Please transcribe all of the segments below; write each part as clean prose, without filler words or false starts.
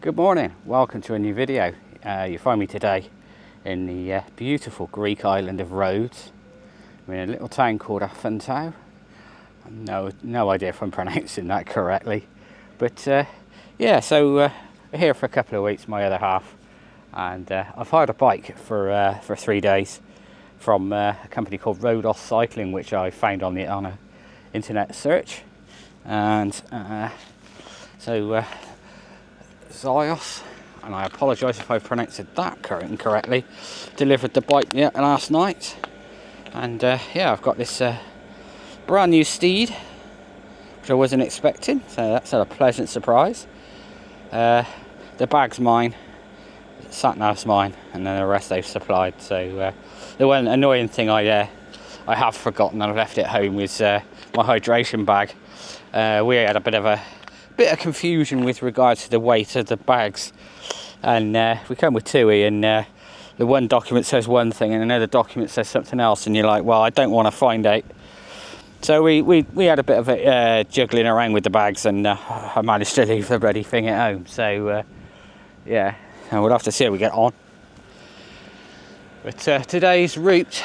Good morning, welcome to a new video. You find me today in the beautiful Greek island of Rhodes. I'm in a little town called offroad. No idea if I'm pronouncing that correctly, but yeah, so we're here for a couple of weeks, my other half, and I've hired a bike for 3 days from a company called Rhodes Cycling, which I found on an internet search. And so Zios, and I apologise if I pronounced that incorrectly, delivered the bike last night. And yeah, I've got this brand new steed, which I wasn't expecting, so that's a pleasant surprise. The bag's mine, sat nav's mine, and then the rest they've supplied. So the one annoying thing I have forgotten, and I've left it home, was my hydration bag. We had a bit of confusion with regards to the weight of the bags, and we come with TUI, and the one document says one thing and another document says something else, and you're like, well, I don't want to find out. So we had a bit of a juggling around with the bags, and I managed to leave the bloody thing at home. So yeah, we'll have to see how we get on. But today's route,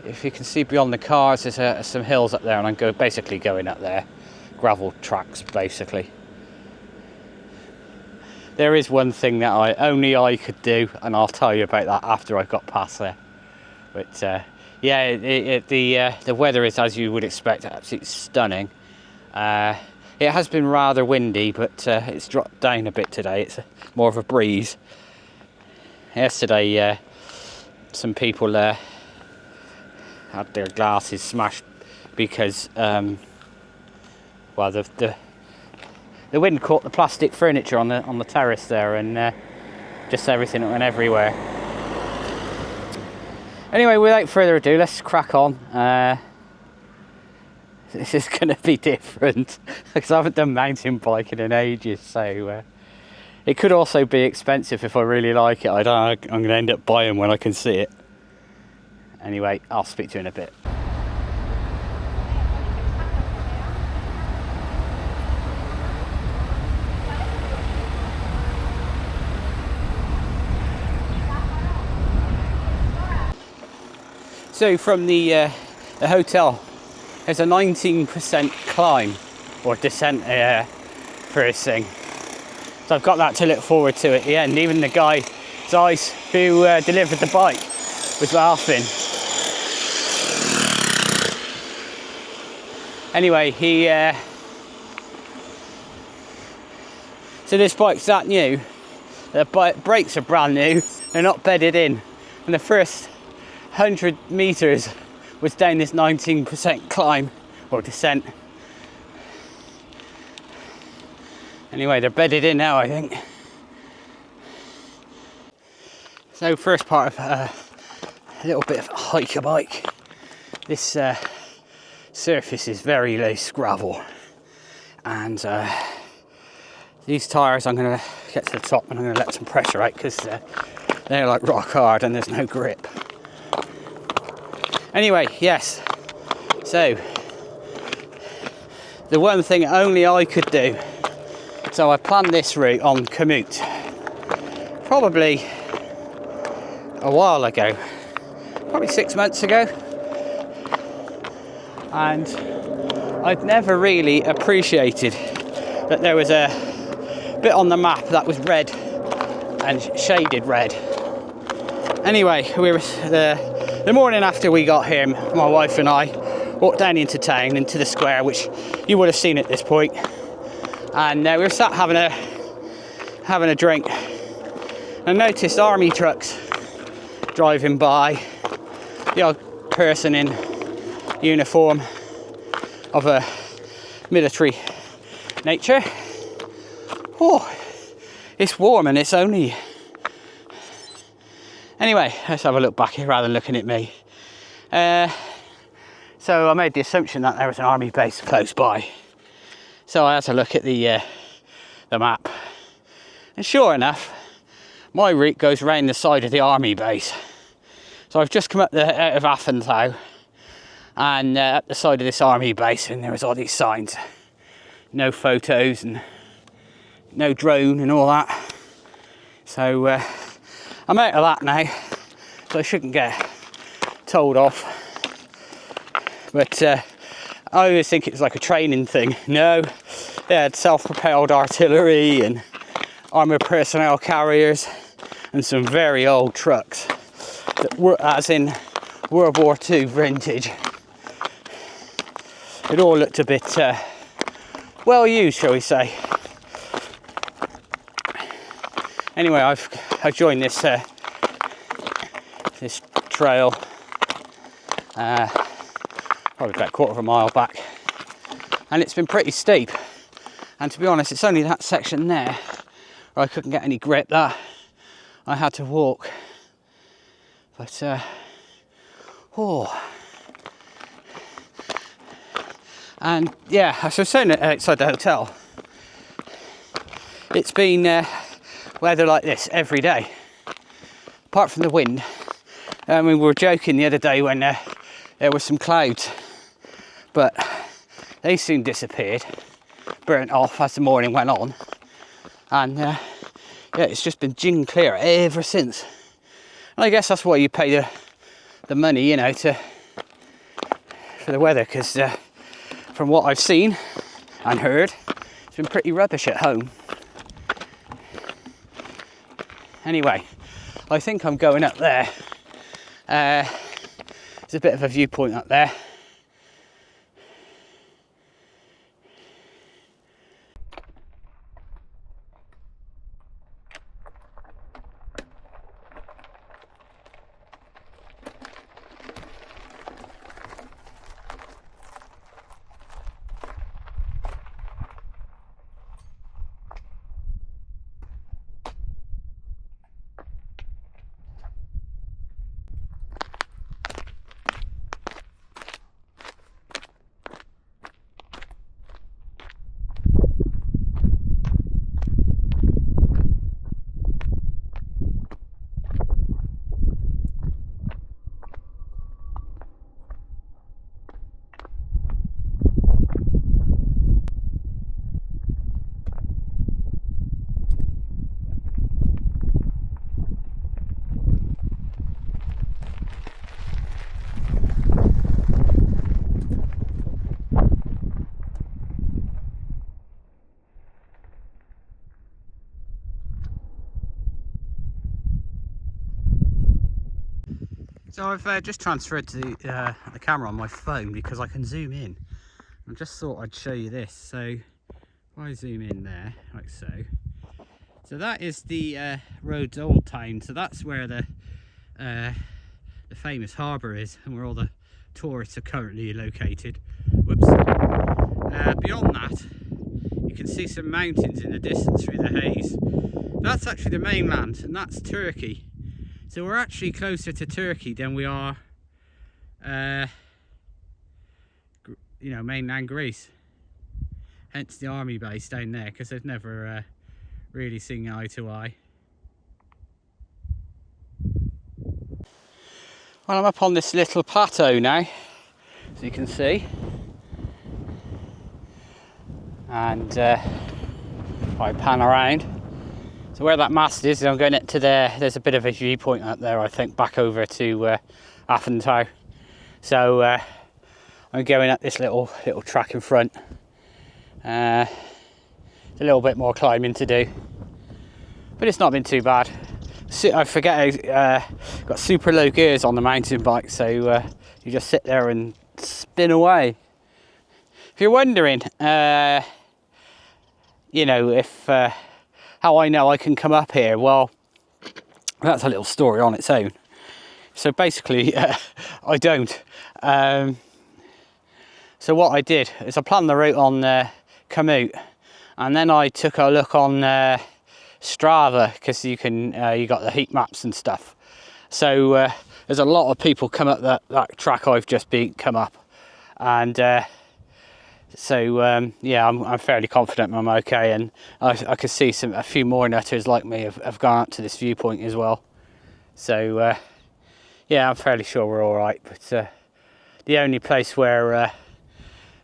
if you can see beyond the cars, there's some hills up there, and I'm basically going up there. Gravel tracks, basically. There is one thing that only I could do, and I'll tell you about that after I got past there. But yeah, the weather is, as you would expect, absolutely stunning. It has been rather windy, but it's dropped down a bit today. It's more of a breeze. Yesterday, some people had their glasses smashed because well, the wind caught the plastic furniture on the terrace there, and just everything went everywhere. Anyway, without further ado, let's crack on. This is going to be different because I haven't done mountain biking in ages, so it could also be expensive if I really like it. I don't know, I'm going to end up buying when I can see it. Anyway, I'll speak to you in a bit. So from the hotel, there's a 19% climb or descent first thing. So I've got that to look forward to at the end. Even the guy, Zeiss, who delivered the bike, was laughing. Anyway, so this bike's that new. The brakes are brand new. They're not bedded in. And the first 100 meters was down this 19% climb or descent. Anyway, they're bedded in now, I think. So first part of a little bit of a hike bike. This surface is very loose gravel, and these tyres, I'm going to get to the top and I'm going to let some pressure out because they're like rock hard and there's no grip. Anyway, yes, so the one thing only I could do, so I planned this route on Komoot probably a while ago, probably 6 months ago, and I'd never really appreciated that there was a bit on the map that was red and shaded red. Anyway, we were the morning after we got here, my wife and I walked down into town, into the square, which you would have seen at this point, and we were sat having a drink, and I noticed army trucks driving by, the odd person in uniform of a military nature. Oh, it's warm and it's only... Anyway, let's have a look back here rather than looking at me. So I made the assumption that there was an army base close by. So I had to look at the map. And sure enough, my route goes round the side of the army base. So I've just come out of Athenthau, and at the side of this army base, and there was all these signs. No photos and no drone and all that. So I'm out of that now, so I shouldn't get told off. But I always think it's like a training thing. No, they had self-propelled artillery and armoured personnel carriers and some very old trucks that were, as in World War II vintage. It all looked a bit well used, shall we say. Anyway, I joined this this trail probably about a quarter of a mile back, and it's been pretty steep. And to be honest, it's only that section there where I couldn't get any grip that I had to walk. But and yeah, as I was saying outside the hotel, it's been weather like this every day, apart from the wind. I mean, we were joking the other day when there were some clouds, but they soon disappeared, burnt off as the morning went on, and yeah, it's just been gin clear ever since. And I guess that's why you pay the money, you know, for the weather, because from what I've seen and heard, it's been pretty rubbish at home. Anyway, I think I'm going up there. There's a bit of a viewpoint up there. So I've just transferred to the camera on my phone because I can zoom in. I just thought I'd show you this. So if I zoom in there, like so. So that is the Rhodes Old Town. So that's where the famous harbour is, and where all the tourists are currently located. Whoops. Beyond that, you can see some mountains in the distance through the haze. That's actually the mainland, and that's Turkey. So we're actually closer to Turkey than we are, you know, mainland Greece. Hence the army base down there, because they've never really seen eye to eye. Well, I'm up on this little plateau now, as you can see. And I pan around. So where that mast is, I'm going to there. There's a bit of a viewpoint up there, I think, back over to Affentow. So I'm going up this little track in front. It's a little bit more climbing to do, but it's not been too bad. I forget I got super low gears on the mountain bike, so you just sit there and spin away. If you're wondering, you know, if how I know I can come up here, well, that's a little story on its own. So basically, I don't. So what I did is I planned the route on Komoot, and then I took a look on Strava, because you got the heat maps and stuff. So there's a lot of people come up that track I've just come up, and so yeah, I'm fairly confident I'm okay, and I could see a few more nutters like me have gone up to this viewpoint as well. So yeah, I'm fairly sure we're all right. But the only place where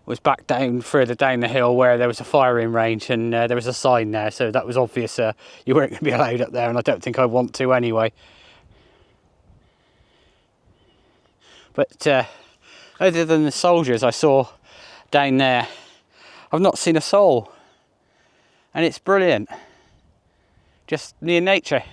was back down further down the hill where there was a firing range, and there was a sign there, so that was obvious you weren't going to be allowed up there, and I don't think I want to anyway. But other than the soldiers I saw down there, I've not seen a soul, and it's brilliant. Just near nature.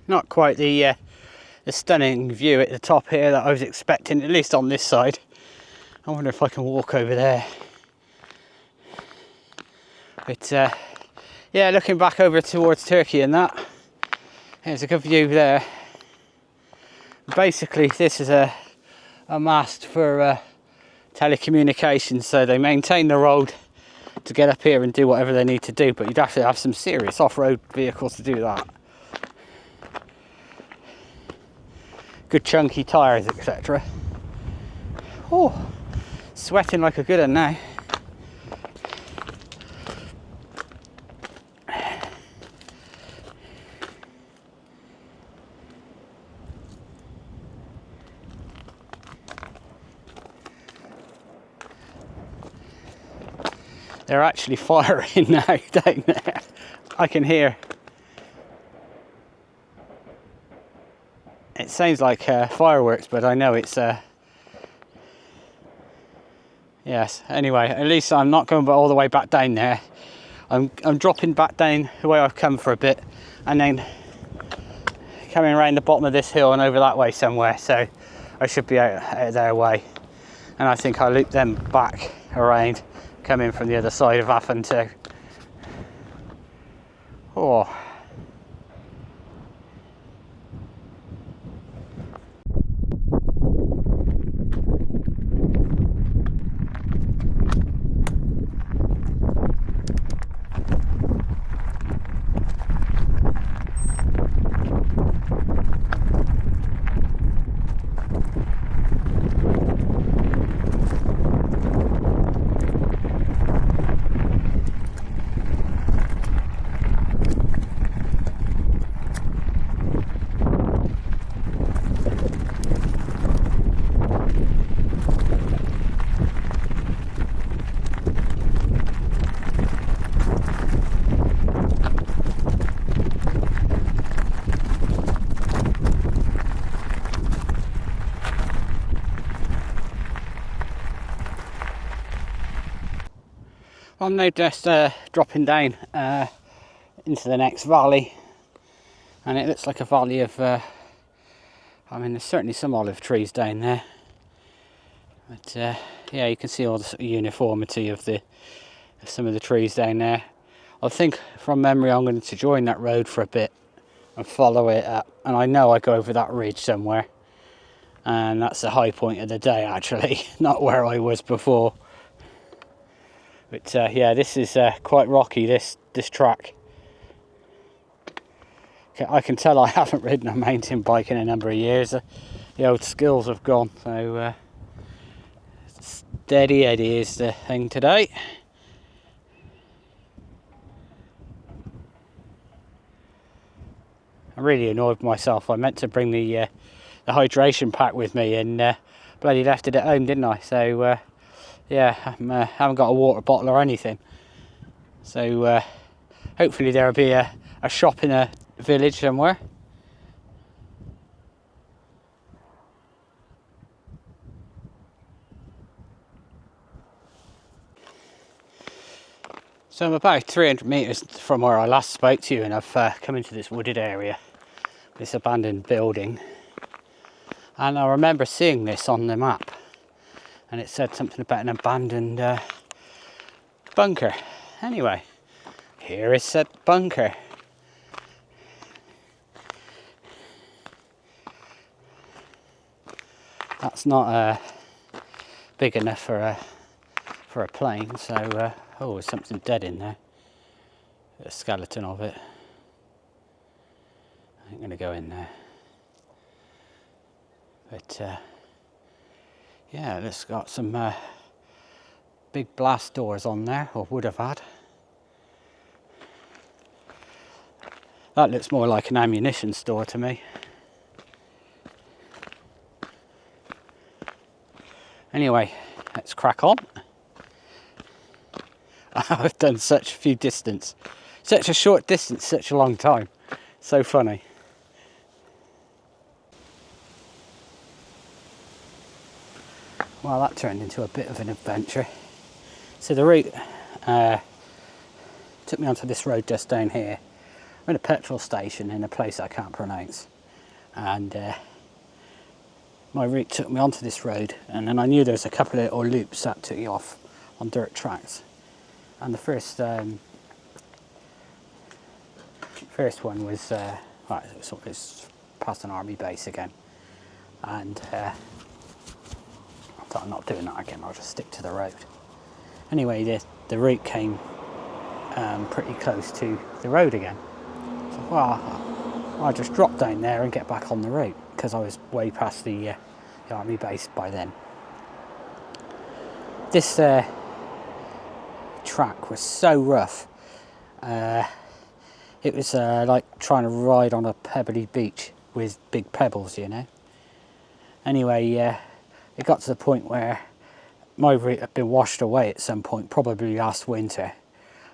Not quite the stunning view at the top here that I was expecting, at least on this side. I wonder if I can walk over there. But yeah, looking back over towards Turkey and that, there's a good view there. Basically, this is a mast for telecommunications, so they maintain the road to get up here and do whatever they need to do, but you'd have to have some serious off-road vehicles to do that. Good chunky tyres, etc. Oh, sweating like a good one now. They're actually firing now down there. I can hear. It sounds like fireworks, but I know it's yes. Anyway, at least I'm not going all the way back down there. I'm dropping back down the way I've come for a bit, and then coming around the bottom of this hill and over that way somewhere. So I should be out of their way, and I think I'll loop them back around, coming from the other side of Afen too. Oh. I'm now just dropping down into the next valley, and it looks like a valley of I mean, there's certainly some olive trees down there, but yeah, you can see all the sort of uniformity of some of the trees down there. I think from memory I'm going to join that road for a bit and follow it up, and I know I go over that ridge somewhere, and that's the high point of the day actually, not where I was before. But yeah, this is quite rocky, this track. I can tell I haven't ridden a mountain bike in a number of years. The old skills have gone, so steady Eddie is the thing today. I'm really annoyed with myself. I meant to bring the hydration pack with me, and bloody left it at home, didn't I? So yeah, I haven't got a water bottle or anything. So hopefully there'll be a shop in a village somewhere. So I'm about 300 metres from where I last spoke to you, and I've come into this wooded area, this abandoned building. And I remember seeing this on the map, and it said something about an abandoned bunker. Anyway, here is said bunker. That's not big enough for a plane, so oh, there's something dead in there. A skeleton of it. I ain't gonna go in there. But yeah, it's got some big blast doors on there, or would have had. That looks more like an ammunition store to me. Anyway, let's crack on. I've done such a short distance, such a long time. So funny. Well, that turned into a bit of an adventure. So the route took me onto this road just down here. I'm at a petrol station in a place I can't pronounce, and my route took me onto this road, and then I knew there was a couple of little loops that took you off on dirt tracks. And the first one was right, it's past an army base again, and I thought, I'm not doing that again, I'll just stick to the road. Anyway, the route came pretty close to the road again. So, well, I'll just drop down there and get back on the route, because I was way past the army base by then. This track was so rough. It was like trying to ride on a pebbly beach with big pebbles, you know. Anyway, it got to the point where my route had been washed away at some point, probably last winter,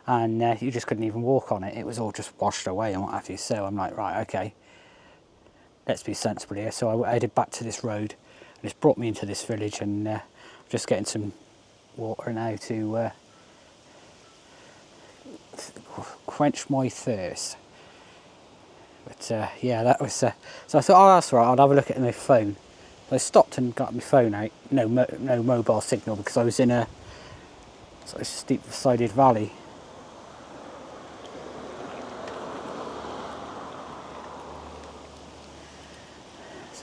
and you just couldn't even walk on it. It was all just washed away and what have you. So I'm like, right, okay, let's be sensible here. So I headed back to this road, and it's brought me into this village, and I'm just getting some water now to quench my thirst. But yeah, that was so I thought, oh, that's all right, I'll have a look at my phone. I stopped and got my phone out. No mobile signal, because I was in a sort of steep-sided valley.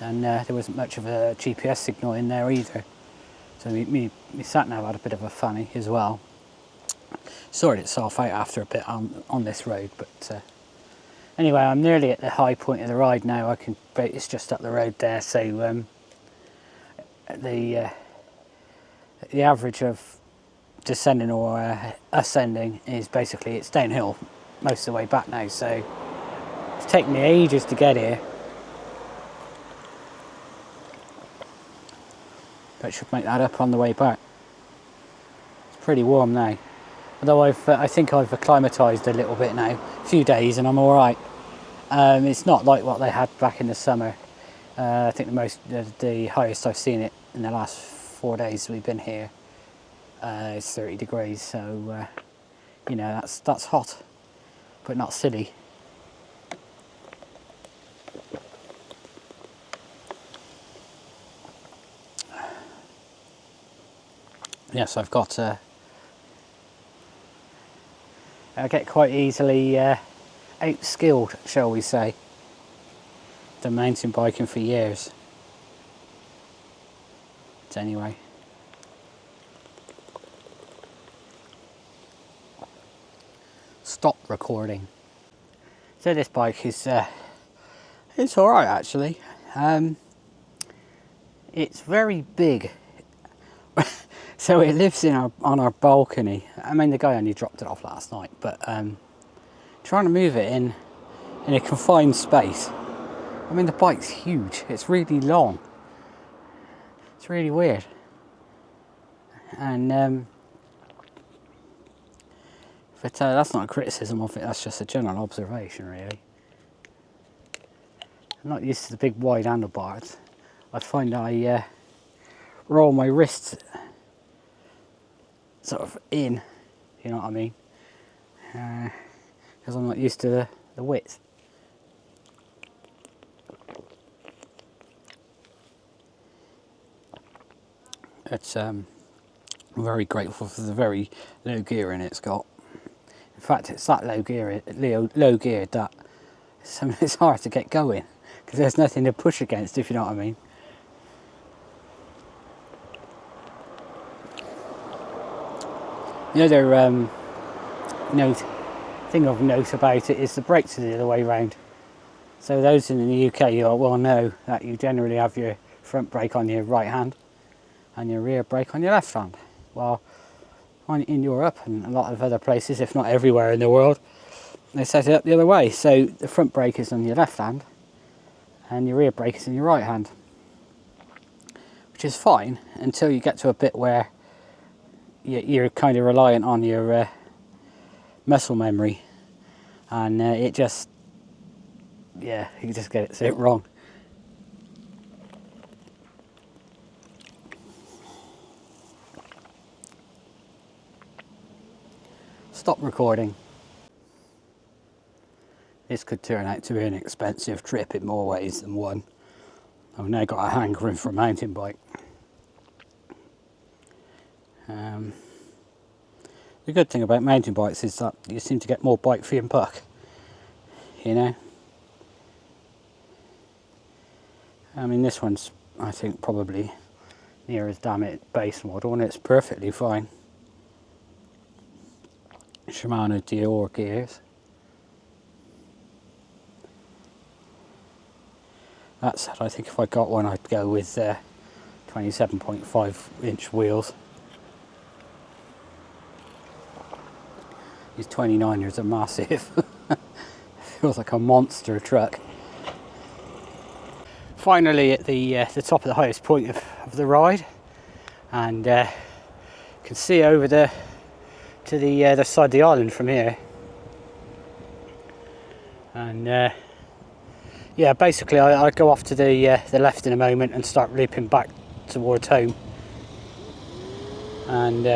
And there wasn't much of a GPS signal in there either. So me sat nav had a bit of a funny as well. Sorted itself out after a bit on this road, but anyway, I'm nearly at the high point of the ride now. It's just up the road there, so the average of descending or ascending is basically, it's downhill most of the way back now, so it's taken me ages to get here, but should make that up on the way back. It's pretty warm now, although I think I've acclimatised a little bit now, a few days, and I'm all right. It's not like what they had back in the summer. I think the highest I've seen it in the last 4 days we've been here is 30 degrees. So you know, that's hot, but not silly. Yes, I've got. I get quite easily outskilled, shall we say. Done mountain biking for years. But anyway. Stop recording. So this bike is it's alright actually. It's very big. So it lives on our balcony. I mean, the guy only dropped it off last night, but trying to move it in a confined space. I mean, the bike's huge. It's really long. It's really weird. And but that's not a criticism of it. That's just a general observation, really. I'm not used to the big wide handlebars. I find I roll my wrists sort of in, you know what I mean, because I'm not used to the width. It's I'm very grateful for the very low gearing it's got. In fact, it's that low gear that it's hard to get going, because there's nothing to push against, if you know what I mean. The other thing of note about it is the brakes are the other way round. So those in the UK, will know that you generally have your front brake on your right hand and your rear brake on your left hand. Well, in Europe and a lot of other places, if not everywhere in the world, they set it up the other way, so the front brake is on your left hand and your rear brake is in your right hand, which is fine until you get to a bit where you're kind of reliant on your muscle memory, and it just, yeah, you just get it wrong. Stop recording. This could turn out to be an expensive trip in more ways than one. I've now got a hankering for a mountain bike. The good thing about mountain bikes is that you seem to get more bike for your buck, you know. I mean, this one's, I think, probably near as damn it base model, and it's perfectly fine. Shimano Dior gears. That said, I think if I got one, I'd go with 27.5 inch wheels. These 29ers are massive. Feels like a monster truck. Finally at the top of the highest point of the ride, and you can see over to the other side of the island from here. And yeah, basically I go off to the left in a moment and start looping back towards home. And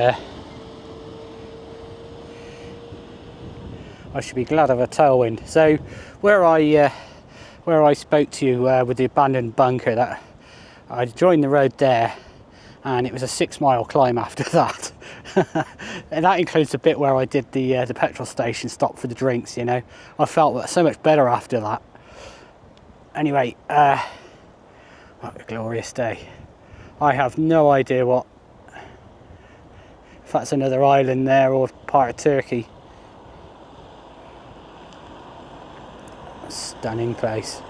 I should be glad of a tailwind. So where I spoke to you with the abandoned bunker, that I joined the road there, and it was a 6-mile climb after that. And that includes the bit where I did the petrol station stop for the drinks, you know. I felt so much better after that. Anyway, what a glorious day. I have no idea if that's another island there or part of Turkey. A stunning place.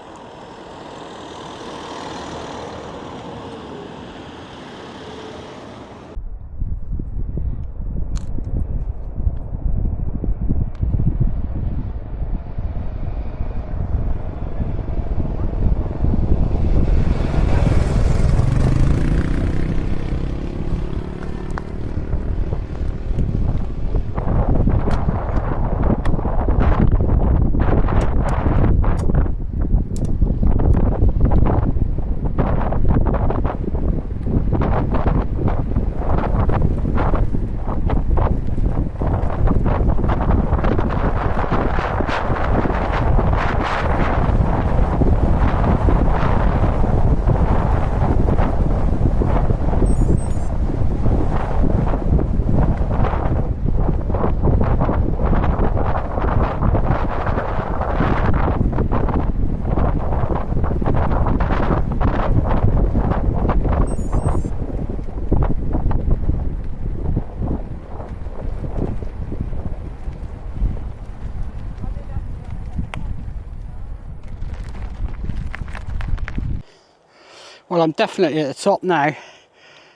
Well, I'm definitely at the top now.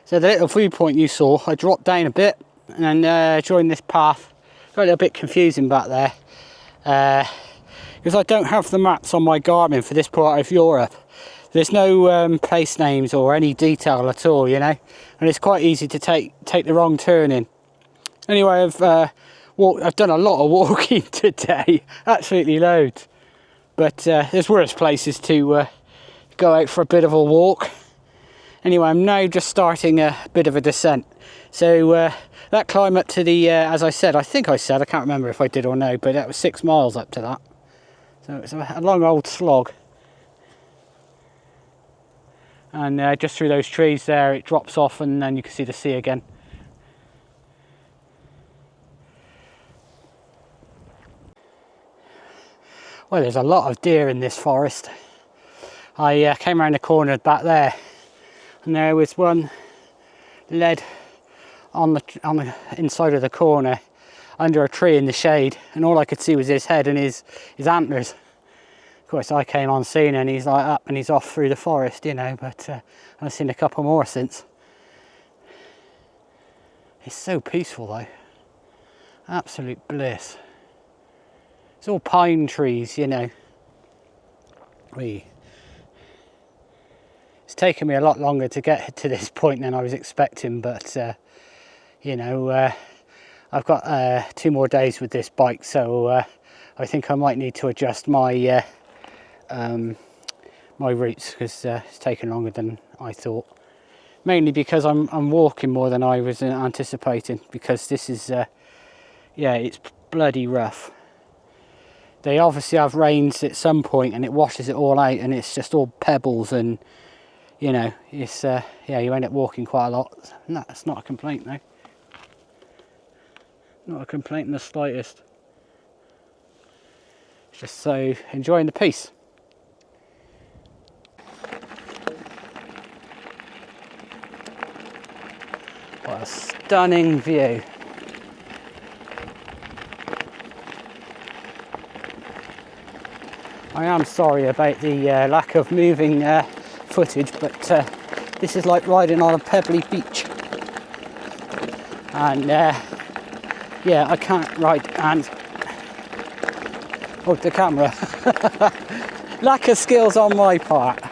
So the little viewpoint you saw, I dropped down a bit and joined this path. Got a little bit confusing back there because I don't have the maps on my Garmin for this part of Europe. There's no place names or any detail at all, you know, and it's quite easy to take the wrong turn in. Anyway, I've done a lot of walking today, absolutely loads. But there's worse places to go out for a bit of a walk. Anyway, I'm now just starting a bit of a descent. So that climb up to the, as I said, I can't remember if I did or no, but that was 6 miles up to that. So it's a long old slog. And just through those trees there, it drops off and then you can see the sea again. Well, there's a lot of deer in this forest. I came around the corner back there, and there was one led on the inside of the corner under a tree in the shade, and all I could see was his head and his antlers. Of course, I came on scene and he's like up and he's off through the forest, you know, but I've seen a couple more since. It's so peaceful though. Absolute bliss. It's all pine trees, you know. It's taken me a lot longer to get to this point than I was expecting, but you know, I've got 2 more days with this bike, so I think I might need to adjust my my routes, because it's taken longer than I thought. Mainly because I'm walking more than I was anticipating, because this is yeah, it's bloody rough. They obviously have rains at some point and it washes it all out, and it's just all pebbles, and you know, it's yeah, you end up walking quite a lot. No, it's not a complaint though. Not a complaint in the slightest. It's just so enjoying the peace. What a stunning view. I am sorry about the lack of moving footage, but this is like riding on a pebbly beach. And yeah, I can't ride and... Oh, the camera. Lack of skills on my part.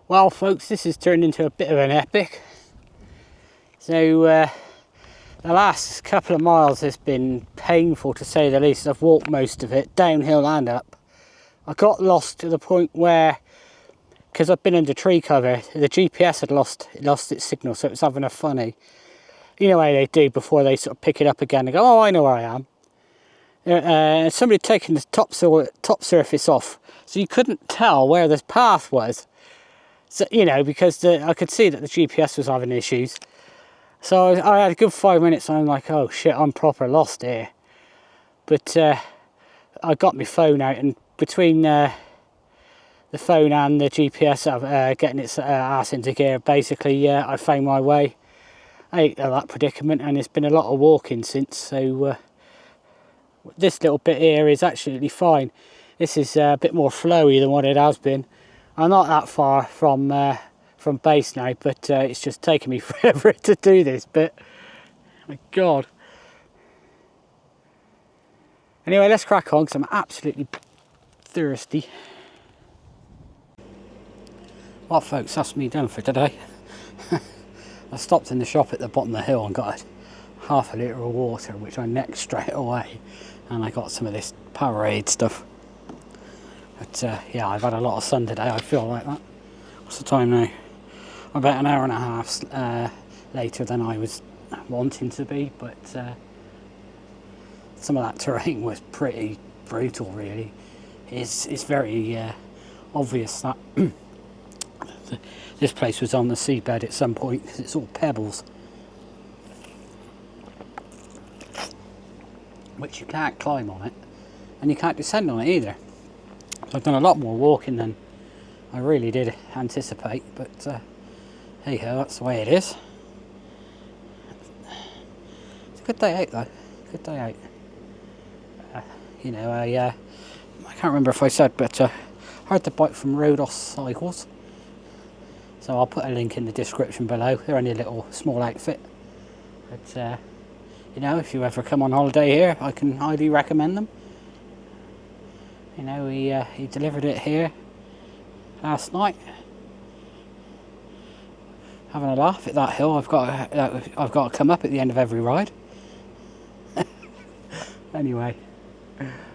Well folks, this has turned into a bit of an epic. So the last couple of miles has been painful to say the least. I've walked most of it, downhill and up. I got lost to the point where, because I've been under tree cover, the GPS had lost its signal, so it was having a funny. You know how they do before they sort of pick it up again and go, oh, I know where I am. Somebody had taken the top surface off, so you couldn't tell where the path was. So, you know, because I could see that the GPS was having issues. So I had a good 5 minutes and I'm like, oh shit, I'm proper lost here. But I got my phone out, and between the phone and the GPS getting its ass into gear, basically I found my way out of that predicament, and it's been a lot of walking since. So this little bit here is absolutely fine. This is a bit more flowy than what it has been. I'm not that far from base now, but it's just taken me forever to do this bit. My God. Anyway, let's crack on, because I'm absolutely thirsty. Well folks, that's me done for today. I stopped in the shop at the bottom of the hill and got half a litre of water, which I necked straight away, and I got some of this Powerade stuff. But yeah, I've had a lot of sun today, I feel like that. What's the time now? I'm about an hour and a half later than I was wanting to be, but some of that terrain was pretty brutal, really. It's very obvious that this place was on the seabed at some point, because it's all pebbles, which you can't climb on it, and you can't descend on it either. I've done a lot more walking than I really did anticipate, but hey ho, that's the way it is. It's a good day out though, good day out. You know, I can't remember if I said, but I hired the bike from Rhodes Cycles, so I'll put a link in the description below. They're only a little small outfit, but you know, if you ever come on holiday here, I can highly recommend them. You know, he delivered it here last night. Having a laugh at that hill I've got to come up at the end of every ride. Anyway,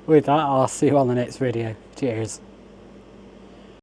with that, I'll see you on the next video. Cheers.